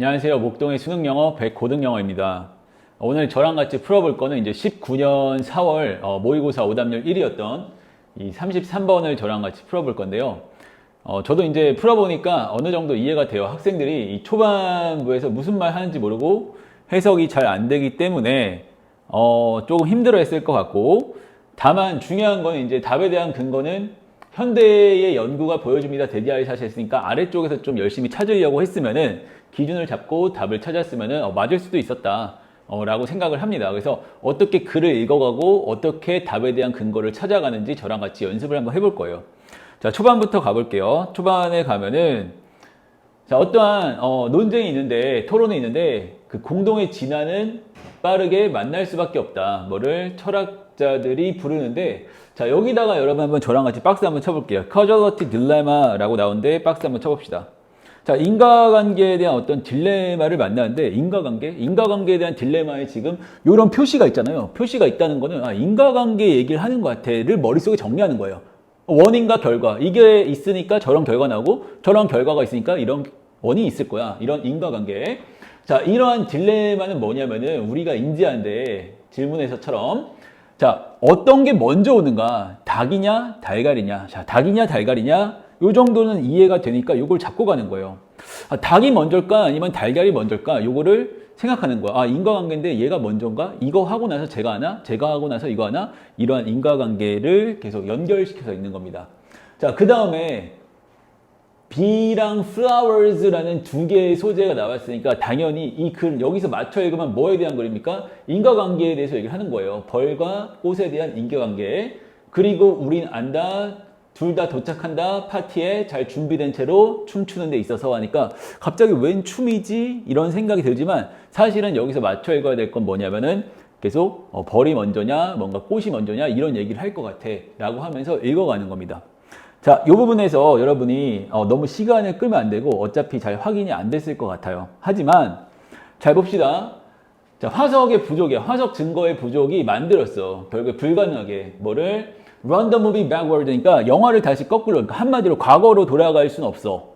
안녕하세요. 목동의 수능영어 백고등영어입니다. 오늘 저랑 같이 풀어볼 거는 이제 19년 4월 모의고사 오답률 1위였던 이 33번을 저랑 같이 풀어볼 건데요. 저도 이제 풀어보니까 어느 정도 이해가 돼요. 학생들이 이 초반부에서 무슨 말 하는지 모르고 해석이 잘 안 되기 때문에 조금 힘들어 했을 것 같고, 다만 중요한 거는 이제 답에 대한 근거는 현대의 연구가 보여줍니다. 데디아이 샷이 했으니까 아래쪽에서 좀 열심히 찾으려고 했으면은 기준을 잡고 답을 찾았으면은 맞을 수도 있었다 라고 생각을 합니다. 그래서 어떻게 글을 읽어가고 어떻게 답에 대한 근거를 찾아가는지 저랑 같이 연습을 한번 해볼 거예요. 자, 초반부터 가볼게요. 초반에 가면은 자, 어떠한 논쟁이 있는데, 토론이 있는데 그 공동의 진화는 빠르게 만날 수밖에 없다. 뭐를 철학자들이 부르는데, 자, 여기다가 여러분 한번 저랑 같이 박스 한번 쳐볼게요. Causality Dilemma라고 나오는데 박스 한번 쳐봅시다. 자, 인과관계에 대한 어떤 딜레마를 만나는데, 인과관계에 대한 딜레마에 지금 이런 표시가 있잖아요. 표시가 있다는 거는 인과관계 얘기를 하는 것 같아를 머릿속에 정리하는 거예요. 원인과 결과, 이게 있으니까 저런 결과 나오고 저런 결과가 있으니까 이런 원인이 있을 거야. 이런 인과관계. 자, 이러한 딜레마는 뭐냐면은 우리가 인지하는데, 질문에서처럼 자, 어떤 게 먼저 오는가? 닭이냐 달걀이냐? 자, 닭이냐 달걀이냐? 요 정도는 이해가 되니까 요걸 잡고 가는 거예요. 닭이 먼저일까 아니면 달걀이 먼저일까? 요거를 생각하는 거야. 인과관계인데 얘가 먼저인가? 이거 하고 나서 제가 하나? 제가 하고 나서 이거 하나? 이러한 인과관계를 계속 연결시켜서 있는 겁니다. 자, 그 다음에 B랑 flowers라는 두 개의 소재가 나왔으니까 당연히 이 글 여기서 맞춰 읽으면 뭐에 대한 글입니까? 인과관계에 대해서 얘기를 하는 거예요. 벌과 꽃에 대한 인과관계. 그리고 우린 안다. 둘 다 도착한다. 파티에 잘 준비된 채로 춤추는 데 있어서 하니까 갑자기 웬 춤이지? 이런 생각이 들지만 사실은 여기서 맞춰 읽어야 될 건 뭐냐면은 계속 벌이 먼저냐 뭔가 꽃이 먼저냐 이런 얘기를 할 것 같아 라고 하면서 읽어가는 겁니다. 자, 이 부분에서 여러분이 너무 시간을 끌면 안 되고 어차피 잘 확인이 안 됐을 것 같아요. 하지만 잘 봅시다. 자, 화석의 부족이야. 화석 증거의 부족이 만들었어. 결국에 불가능하게 뭐를 Run the movie backward니까 영화를 다시 거꾸로, 그러니까 한마디로 과거로 돌아갈 수는 없어.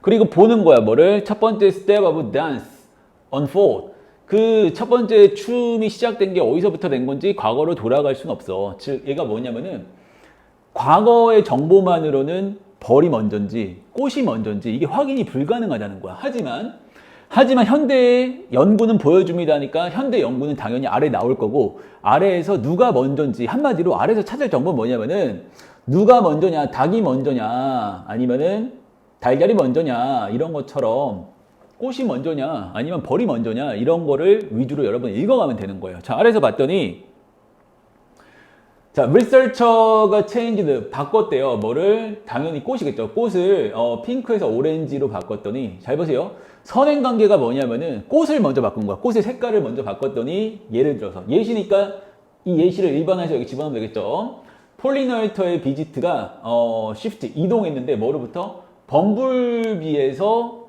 그리고 보는 거야. 뭐를? 첫 번째 step of dance unfold. 그 첫 번째 춤이 시작된 게 어디서부터 된 건지 과거로 돌아갈 수는 없어. 즉 얘가 뭐냐면은 과거의 정보만으로는 벌이 먼저인지 꽃이 먼저인지 이게 확인이 불가능하다는 거야. 하지만 현대의 연구는 보여줍니다니까 현대 연구는 당연히 아래 나올 거고, 아래에서 누가 먼저인지 한마디로 아래에서 찾을 정보는 뭐냐면은 누가 먼저냐, 닭이 먼저냐 아니면은 달걀이 먼저냐 이런 것처럼 꽃이 먼저냐 아니면 벌이 먼저냐 이런 거를 위주로 여러분 읽어가면 되는 거예요. 자, 아래에서 봤더니 자, 리서처가 체인지드 바꿨대요. 뭐를? 당연히 꽃이겠죠. 꽃을 핑크에서 오렌지로 바꿨더니 잘 보세요. 선행관계가 뭐냐면은 꽃을 먼저 바꾼 거야. 꽃의 색깔을 먼저 바꿨더니 예를 들어서 예시니까 이 예시를 일반화해서 여기 집어넣으면 되겠죠. 폴리너이터의 비지트가 시프트 이동했는데 뭐로부터? 범블비에서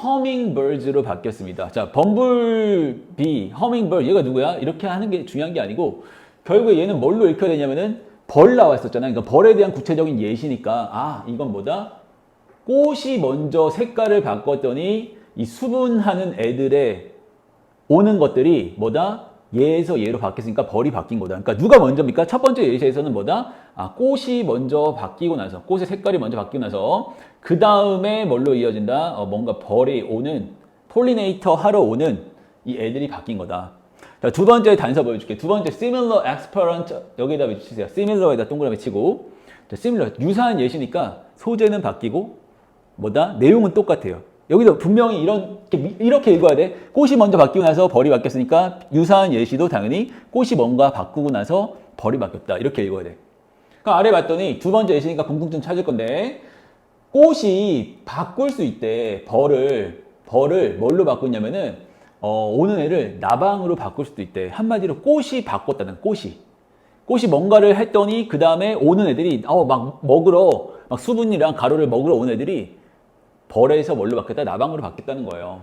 허밍버즈로 바뀌었습니다. 자, 범블비, 허밍버즈 얘가 누구야? 이렇게 하는 게 중요한 게 아니고 결국에 얘는 뭘로 읽혀야 되냐면은 벌 나왔었잖아요. 그러니까 벌에 대한 구체적인 예시니까 이건 뭐다? 꽃이 먼저 색깔을 바꿨더니 이 수분하는 애들의 오는 것들이 뭐다? 얘에서 얘로 바뀌었으니까 벌이 바뀐 거다. 그러니까 누가 먼저입니까? 첫 번째 예시에서는 뭐다? 꽃이 먼저 바뀌고 나서, 꽃의 색깔이 먼저 바뀌고 나서 그 다음에 뭘로 이어진다? 뭔가 벌이 오는, 폴리네이터 하러 오는 이 애들이 바뀐 거다. 자, 두 번째 단서 보여줄게. 두 번째 similar experiment 여기다 붙이세요. similar에다 동그라미 치고. 자, similar 유사한 예시니까 소재는 바뀌고 뭐다? 내용은 똑같아요. 여기도 분명히 이렇게 읽어야 돼. 꽃이 먼저 바뀌고 나서 벌이 바뀌었으니까 유사한 예시도 당연히 꽃이 뭔가 바꾸고 나서 벌이 바뀌었다. 이렇게 읽어야 돼. 그러니까 아래 봤더니 두 번째 예시니까 공통점 찾을 건데 꽃이 바꿀 수 있대. 벌을 뭘로 바꾸냐면은 오는 애를 나방으로 바꿀 수도 있대. 한마디로 꽃이 바꿨다는 꽃이 뭔가를 했더니 그 다음에 오는 애들이 막 먹으러 막 수분이랑 가루를 먹으러 오는 애들이 벌에서 뭘로 바뀌었다? 나방으로 바뀌었다는 거예요.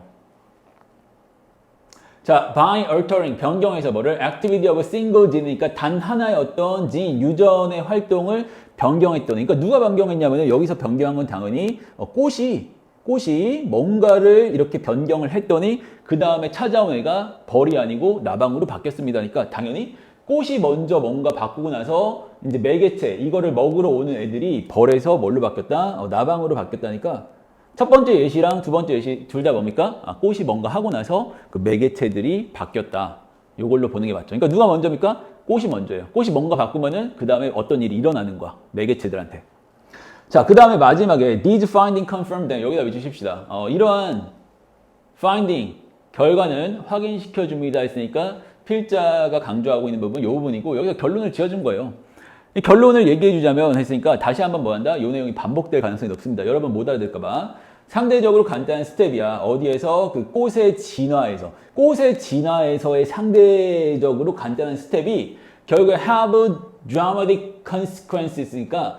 자, by altering 변경해서 뭐를 activity of a single gene니까 단 하나의 어떤 진 유전의 활동을 변경했더니, 그러니까 누가 변경했냐면 여기서 변경한 건 당연히 꽃이 꽃이 뭔가를 이렇게 변경을 했더니 그 다음에 찾아온 애가 벌이 아니고 나방으로 바뀌었습니다. 그러니까 당연히 꽃이 먼저 뭔가 바꾸고 나서 이제 매개체 이거를 먹으러 오는 애들이 벌에서 뭘로 바뀌었다? 나방으로 바뀌었다니까 첫 번째 예시랑 두 번째 예시 둘 다 뭡니까? 꽃이 뭔가 하고 나서 그 매개체들이 바뀌었다. 이걸로 보는 게 맞죠. 그러니까 누가 먼저입니까? 꽃이 먼저예요. 꽃이 뭔가 바꾸면은 그 다음에 어떤 일이 일어나는 거야. 매개체들한테. 자, 그 다음에 마지막에 these finding confirmed 여기다 위주십시다. 이러한 finding 결과는 확인시켜 줍니다 했으니까 필자가 강조하고 있는 부분 이 부분이고 여기서 결론을 지어준 거예요. 이 결론을 얘기해 주자면 했으니까 다시 한번 뭐 한다? 이 내용이 반복될 가능성이 높습니다. 여러분 못 알아들을까 봐. 상대적으로 간단한 스텝이야. 어디에서? 그 꽃의 진화에서의 상대적으로 간단한 스텝이 결국에 have dramatic consequences니까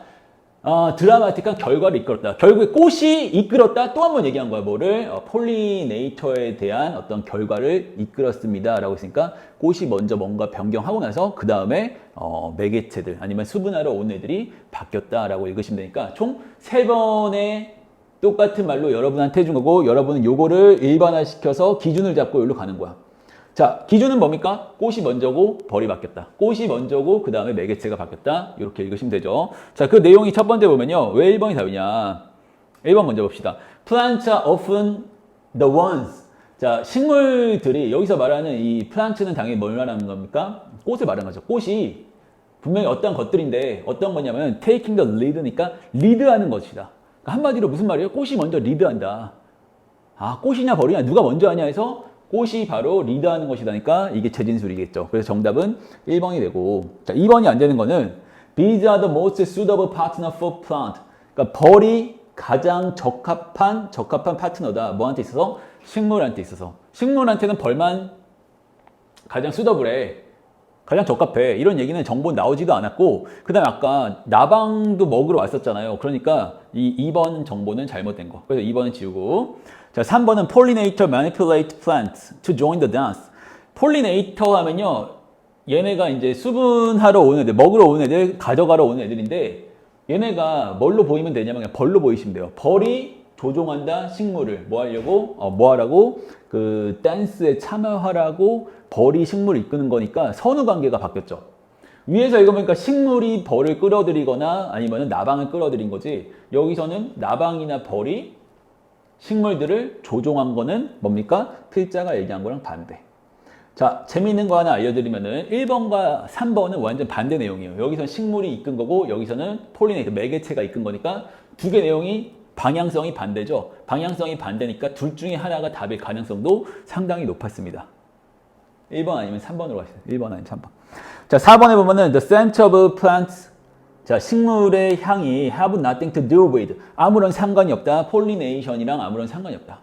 드라마틱한 결과를 이끌었다. 결국에 꽃이 이끌었다. 또 한 번 얘기한 거야. 뭐를? 폴리네이터에 대한 어떤 결과를 이끌었습니다. 라고 했으니까 꽃이 먼저 뭔가 변경하고 나서 그 다음에 매개체들 아니면 수분하러 온 애들이 바뀌었다라고 읽으시면 되니까 총 3번의 똑같은 말로 여러분한테 해준 거고 여러분은 요거를 일반화시켜서 기준을 잡고 여기로 가는 거야. 자, 기준은 뭡니까? 꽃이 먼저고 벌이 바뀌었다. 꽃이 먼저고 그 다음에 매개체가 바뀌었다. 이렇게 읽으시면 되죠. 자, 그 내용이 첫 번째 보면요. 왜 1번이 답이냐? 1번 먼저 봅시다. Plants are often the ones. 자, 식물들이 여기서 말하는 이 plant는 당연히 뭘 말하는 겁니까? 꽃을 말하는 거죠. 꽃이 분명히 어떤 것들인데 어떤 거냐면 taking the lead니까 리드하는 것이다. 그러니까 한마디로 무슨 말이에요? 꽃이 먼저 리드한다. 아, 꽃이냐 벌이냐 누가 먼저 하냐 해서 꽃이 바로 리드하는 것이다니까 이게 재진술이겠죠. 그래서 정답은 1번이 되고 자 2번이 안 되는 거는 Bees are the most suitable partner for plant. 그러니까 벌이 가장 적합한 파트너다. 뭐한테 있어서? 식물한테 있어서. 식물한테는 벌만 가장 수더블해. 가장 적합해. 이런 얘기는 정보 나오지도 않았고 그 다음에 아까 나방도 먹으러 왔었잖아요. 그러니까 이 2번 정보는 잘못된 거. 그래서 2번은 지우고 자 3번은 Pollinator manipulate plants to join the dance. 폴리네이터 하면요. 얘네가 이제 수분하러 오는 애들, 먹으러 오는 애들, 가져가러 오는 애들인데 얘네가 뭘로 보이면 되냐면 그냥 벌로 보이시면 돼요. 벌이 조종한다 식물을 뭐 하려고? 뭐 하라고? 그 댄스에 참여하라고 벌이 식물을 이끄는 거니까 선후 관계가 바뀌었죠. 위에서 읽어보니까 식물이 벌을 끌어들이거나 아니면 나방을 끌어들인 거지 여기서는 나방이나 벌이 식물들을 조종한 거는 뭡니까? 필자가 얘기한 거랑 반대. 자, 재미있는 거 하나 알려드리면은 1번과 3번은 완전 반대 내용이에요. 여기서는 식물이 이끈 거고 여기서는 폴리네이터, 매개체가 이끈 거니까 두 개 내용이 방향성이 반대죠. 방향성이 반대니까 둘 중에 하나가 답일 가능성도 상당히 높았습니다. 1번 아니면 3번으로 가시죠. 1번 아니면 3번. 자, 4번에 보면은 the scent of plants. 자, 식물의 향이 have nothing to do with. 아무런 상관이 없다. 폴리네이션이랑 아무런 상관이 없다.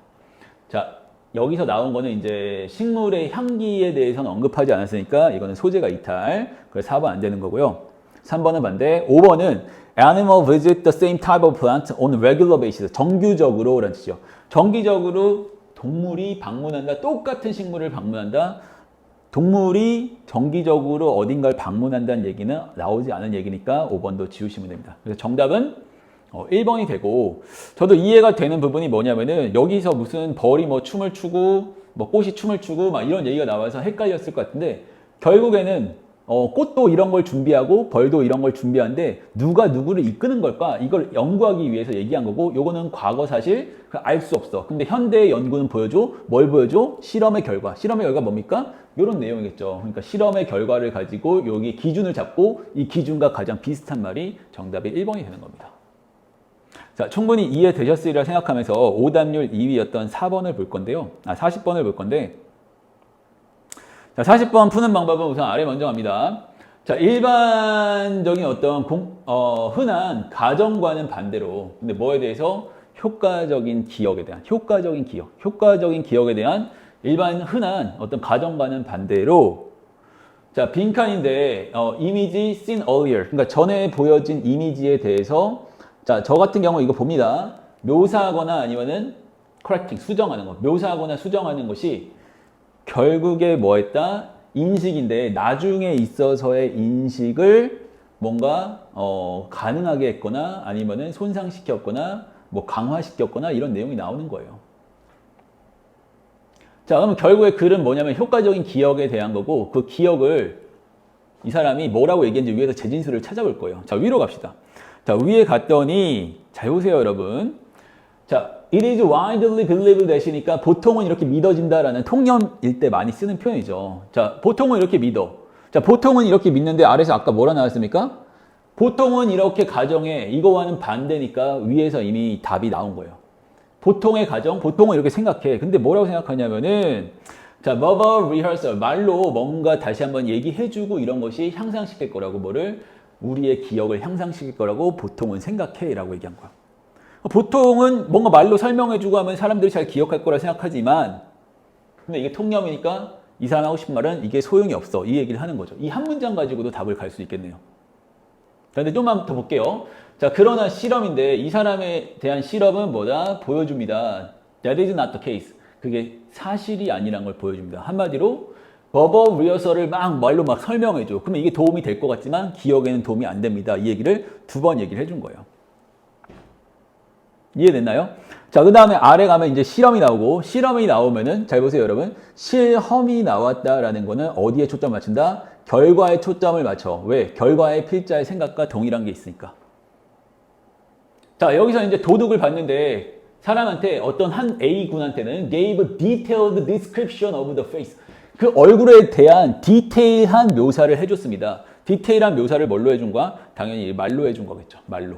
자, 여기서 나온 거는 이제 식물의 향기에 대해서는 언급하지 않았으니까 이거는 소재가 이탈. 그래서 4번 안 되는 거고요. 3번은 반대. 5번은 animal visit the same type of plant on regular basis. 정규적으로 라는 뜻이죠. 정기적으로 동물이 방문한다. 똑같은 식물을 방문한다. 동물이 정기적으로 어딘가를 방문한다는 얘기는 나오지 않은 얘기니까 5번도 지우시면 됩니다. 그래서 정답은 1번이 되고 저도 이해가 되는 부분이 뭐냐면은 여기서 무슨 벌이 뭐 춤을 추고 뭐 꽃이 춤을 추고 막 이런 얘기가 나와서 헷갈렸을 것 같은데 결국에는 꽃도 이런 걸 준비하고 벌도 이런 걸 준비하는데 누가 누구를 이끄는 걸까? 이걸 연구하기 위해서 얘기한 거고 요거는 과거 사실 알 수 없어. 근데 현대의 연구는 보여줘? 뭘 보여줘? 실험의 결과. 실험의 결과 뭡니까? 이런 내용이겠죠. 그러니까 실험의 결과를 가지고 여기 기준을 잡고 이 기준과 가장 비슷한 말이 정답이 1번이 되는 겁니다. 자, 충분히 이해되셨으리라 생각하면서 오답률 2위였던 4번을 볼 건데요. 40번을 볼 건데 자, 40번 푸는 방법은 우선 아래 먼저 갑니다. 자, 일반적인 어떤 흔한 가정과는 반대로 근데 뭐에 대해서 효과적인 기억에 대한 효과적인 기억에 대한 일반 흔한 어떤 가정과는 반대로 자, 빈칸인데 이미지 seen earlier 그러니까 전에 보여진 이미지에 대해서 자, 저 같은 경우 이거 봅니다. 묘사하거나 아니면은 correcting 수정하는 거. 묘사하거나 수정하는 것이 결국에 뭐 했다? 인식인데 나중에 있어서의 인식을 뭔가 가능하게 했거나 아니면은 손상시켰거나 뭐 강화시켰거나 이런 내용이 나오는 거예요. 자, 그러면 결국에 글은 뭐냐면 효과적인 기억에 대한 거고 그 기억을 이 사람이 뭐라고 얘기했는지 위에서 재진수를 찾아볼 거예요. 자, 위로 갑시다. 자, 위에 갔더니 잘 보세요, 여러분. 자, it is widely believed that이니까 보통은 이렇게 믿어진다라는 통념일 때 많이 쓰는 표현이죠. 자, 보통은 이렇게 믿어. 자, 보통은 이렇게 믿는데 아래에서 아까 뭐라 나왔습니까? 보통은 이렇게 가정해. 이거와는 반대니까 위에서 이미 답이 나온 거예요. 보통의 가정, 보통은 이렇게 생각해. 근데 뭐라고 생각하냐면은 자, verbal rehearsal, 말로 뭔가 다시 한번 얘기해주고 이런 것이 향상시킬 거라고 뭐를 우리의 기억을 향상시킬 거라고 보통은 생각해 라고 얘기한 거야. 보통은 뭔가 말로 설명해주고 하면 사람들이 잘 기억할 거라 생각하지만 근데 이게 통념이니까 이 사람 하고 싶은 말은 이게 소용이 없어. 이 얘기를 하는 거죠. 이 한 문장 가지고도 답을 갈 수 있겠네요. 자, 근데 좀만 더 볼게요. 자, 그러나 실험인데 이 사람에 대한 실험은 뭐다? 보여줍니다. That is not the case. 그게 사실이 아니란 걸 보여줍니다. 한마디로 verbal rehearsal을 막 말로 막 설명해줘. 그러면 이게 도움이 될 것 같지만 기억에는 도움이 안 됩니다. 이 얘기를 두 번 얘기를 해준 거예요. 이해됐나요? 자, 그 다음에 아래 가면 이제 실험이 나오고 실험이 나오면은 잘 보세요, 여러분. 실험이 나왔다라는 거는 어디에 초점을 맞춘다? 결과에 초점을 맞춰. 왜? 결과의 필자의 생각과 동일한 게 있으니까. 자, 여기서 이제 도둑을 봤는데 사람한테 어떤 한 A군한테는 gave a detailed description of the face. 그 얼굴에 대한 디테일한 묘사를 해줬습니다. 디테일한 묘사를 뭘로 해준 거야? 당연히 말로 해준 거겠죠. 말로.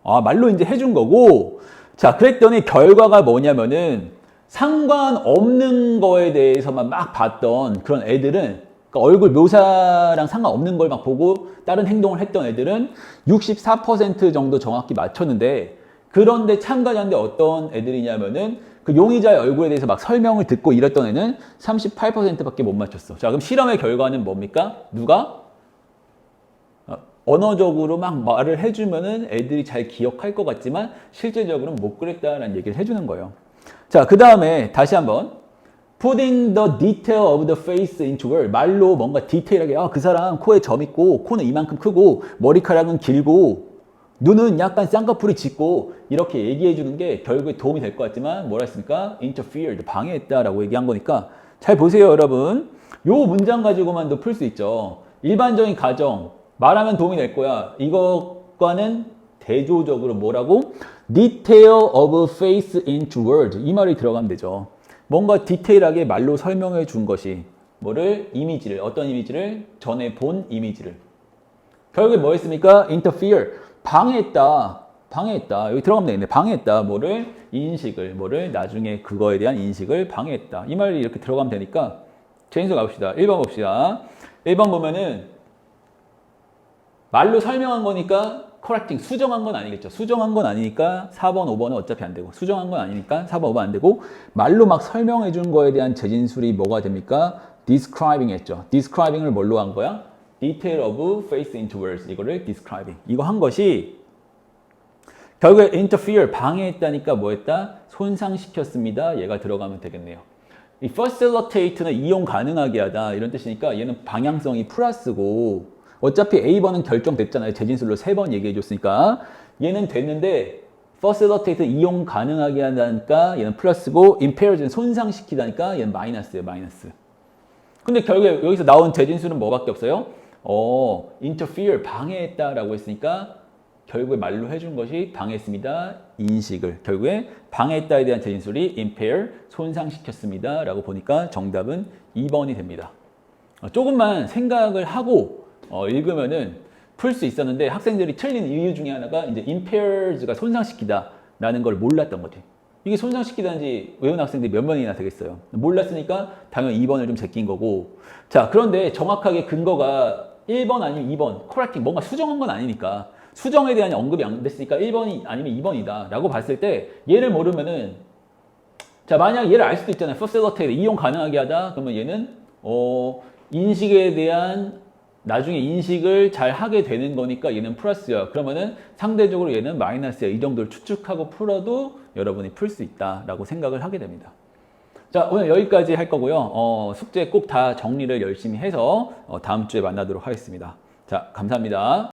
아, 말로 이제 해준 거고. 자, 그랬더니 결과가 뭐냐면은 상관없는 거에 대해서만 막 봤던 그런 애들은 그러니까 얼굴 묘사랑 상관없는 걸 막 보고 다른 행동을 했던 애들은 64% 정도 정확히 맞췄는데 그런데 참가자인데 어떤 애들이냐면은 그 용의자의 얼굴에 대해서 막 설명을 듣고 이랬던 애는 38%밖에 못 맞췄어. 자, 그럼 실험의 결과는 뭡니까? 누가? 언어적으로 막 말을 해주면은 애들이 잘 기억할 것 같지만 실제적으로는 못 그랬다라는 얘기를 해주는 거예요. 자, 그 다음에 다시 한번 putting the detail of the face into word. 말로 뭔가 디테일하게 그 사람 코에 점 있고 코는 이만큼 크고 머리카락은 길고 눈은 약간 쌍꺼풀이 짙고 이렇게 얘기해 주는 게 결국에 도움이 될 것 같지만 뭐라 했습니까? interfered, 방해했다라고 얘기한 거니까 잘 보세요, 여러분. 요 문장 가지고만도 풀 수 있죠. 일반적인 가정 말하면 도움이 될 거야. 이것과는 대조적으로 뭐라고? detail of face into word. 이 말이 들어가면 되죠. 뭔가 디테일하게 말로 설명해 준 것이 뭐를? 이미지를. 어떤 이미지를? 전에 본 이미지를. 결국에 뭐 했습니까? interfere. 방해했다. 방해했다. 여기 들어가면 되겠네. 방해했다. 뭐를? 인식을. 뭐를? 나중에 그거에 대한 인식을 방해했다. 이 말이 이렇게 들어가면 되니까 제인수 가봅시다. 1번 봅시다. 1번 보면은 말로 설명한 거니까 correcting, 수정한 건 아니겠죠. 수정한 건 아니니까 4번, 5번은 어차피 안 되고 수정한 건 아니니까 4번, 5번 안 되고 말로 막 설명해 준 거에 대한 재진술이 뭐가 됩니까? describing 했죠. describing을 뭘로 한 거야? detail of face into words. 이거를 describing. 이거 한 것이 결국에 interfere, 방해했다니까 뭐 했다? 손상시켰습니다. 얘가 들어가면 되겠네요. 이 facilitate는 이용 가능하게 하다 이런 뜻이니까 얘는 방향성이 플러스고 어차피 A번은 결정됐잖아요. 재진술로 3번 얘기해 줬으니까 얘는 됐는데 facilitate 이용 가능하게 한다니까 얘는 플러스고 impaired는 손상시키다니까 얘는 마이너스예요. 마이너스. 근데 결국에 여기서 나온 재진술은 뭐밖에 없어요? interfere 방해했다라고 했으니까 결국에 말로 해준 것이 방해했습니다. 인식을. 결국에 방해했다에 대한 재진술이 impair 손상시켰습니다. 라고 보니까 정답은 2번이 됩니다. 조금만 생각을 하고 읽으면은 풀 수 있었는데 학생들이 틀린 이유 중에 하나가 이제 impairs가 손상시키다라는 걸 몰랐던 거지. 이게 손상시키다는지 외운 학생들이 몇 명이나 되겠어요. 몰랐으니까 당연히 2번을 좀 제낀 거고. 자, 그런데 정확하게 근거가 1번 아니면 2번, correcting 뭔가 수정한 건 아니니까 수정에 대한 언급이 안 됐으니까 1번이 아니면 2번이다 라고 봤을 때 얘를 모르면은 자, 만약 얘를 알 수도 있잖아요. facilitate 이용 가능하게 하다 그러면 얘는 인식에 대한 나중에 인식을 잘 하게 되는 거니까 얘는 플러스야. 그러면은 상대적으로 얘는 마이너스야. 이 정도를 추측하고 풀어도 여러분이 풀 수 있다라고 생각을 하게 됩니다. 자, 오늘 여기까지 할 거고요. 숙제 꼭 다 정리를 열심히 해서 다음 주에 만나도록 하겠습니다. 자, 감사합니다.